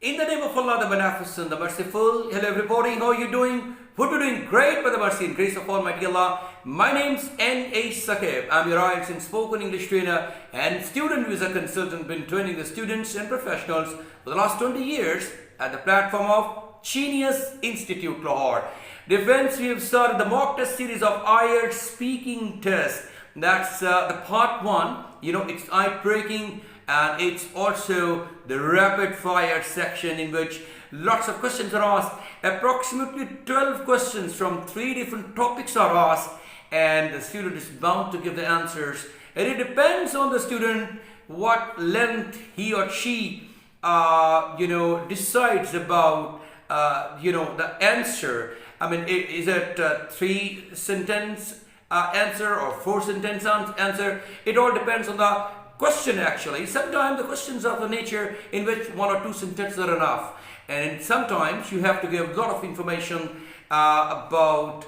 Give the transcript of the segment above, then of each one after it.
In the name of Allah, the Beneficent, the Merciful. Hello everybody, how are you doing? Hope you're doing great by the mercy and grace of Almighty Allah. My name's NA Saqib. I'm your IELTS and spoken English trainer and student visa consultant. Been training the students and professionals for the last 20 years at the platform of Genius Institute, Lahore. Dear friends, we have started the mock test series of IELTS speaking test. That's the part 1. You know, it's eye-breaking. And it's also the rapid fire section in which lots of questions are asked. Approximately 12 questions from 3 different topics are asked, and the student is bound to give the answers. And it depends on the student what length he or she decides about the answer. I mean, is it 3 sentence answer or 4 sentence answer? It all depends on the question actually. Sometimes the questions are of the nature in which 1 or 2 sentences are enough, and sometimes you have to give a lot of information about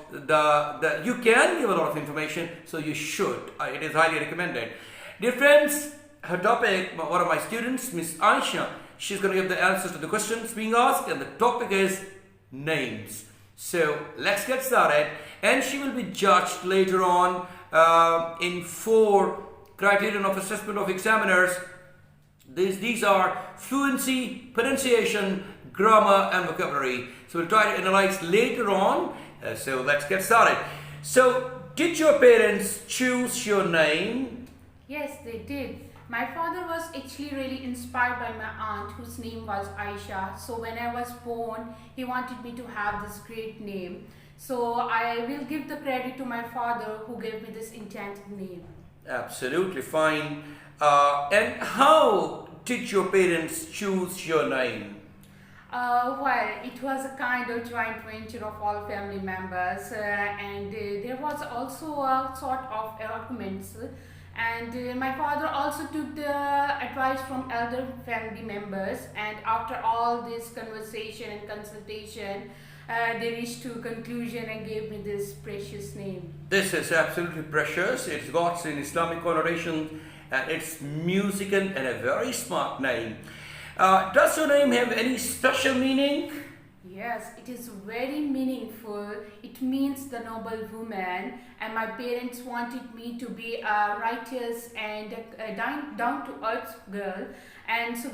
you can give a lot of information, so you should. It is highly recommended. Dear friends, her topic, one of my students, Miss Aisha, she's going to give the answers to the questions being asked, and the topic is names. So let's get started, and she will be judged later on in 4 criterion of assessment of examiners. These are fluency, pronunciation, grammar and vocabulary. So we'll try to analyze later on. So let's get started. So did your parents choose your name? Yes, they did. My father was actually really inspired by my aunt, whose name was Aisha. So when I was born, he wanted me to have this great name. So I will give the credit to my father, who gave me this enchanted name. Absolutely fine. And how did your parents choose your name? Well, it was a kind of joint venture of all family members, and there was also a sort of arguments. And my father also took the advice from elder family members, and after all this conversation and consultation, they reached to a conclusion and gave me this precious name. This is absolutely precious. It's got an Islamic connotation, and it's musical and a very smart name. Does your name have any special meaning? Yes, it is very meaningful. It means the noble woman, and my parents wanted me to be a righteous and down-to-earth girl, and so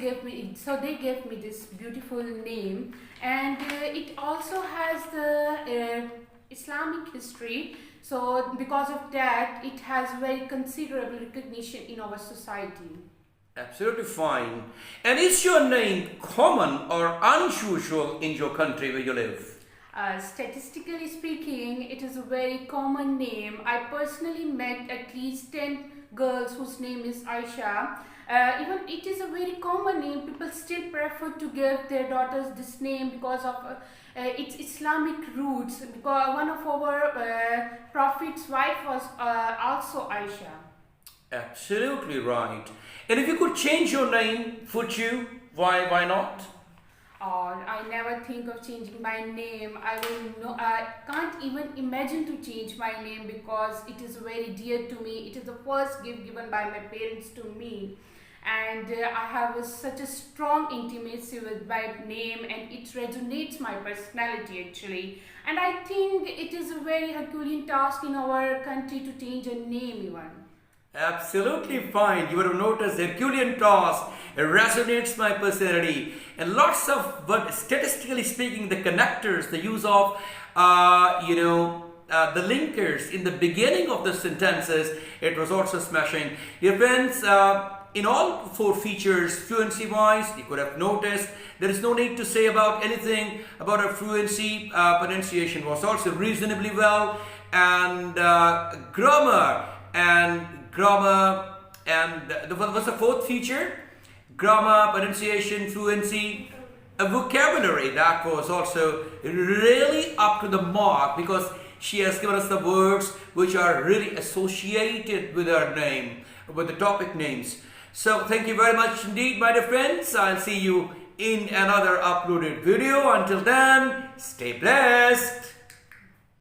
they gave me this beautiful name. And it also has the Islamic history, so because of that it has very considerable recognition in our society. Absolutely fine. And is your name common or unusual in your country where you live? Statistically speaking, it is a very common name. I personally met at least 10 girls whose name is Aisha. Even it is a very common name. People still prefer to give their daughters this name because of its Islamic roots. Because one of our Prophet's wife was also Aisha. Absolutely right. And if you could change your name, would you? Why not? I never think of changing my name. I can't even imagine to change my name because it is very dear to me. It is the first gift given by my parents to me, and I have such a strong intimacy with my name, and it resonates my personality actually. And I think it is a very Herculean task in our country to change a name even. Absolutely fine. You would have noticed Herculean task. It resonates my personality. And lots of, but statistically speaking, the connectors, the use of, the linkers in the beginning of the sentences, it was also smashing. Dear friends, in all 4 features, fluency-wise, you could have noticed there is no need to say about anything about our fluency. Pronunciation was also reasonably well, and grammar and what's the 4th feature? Grammar, pronunciation, fluency, vocabulary. That was also really up to the mark because she has given us the words which are really associated with her name, with the topic names. So thank you very much indeed, my dear friends. I'll see you in another uploaded video. Until then, stay blessed.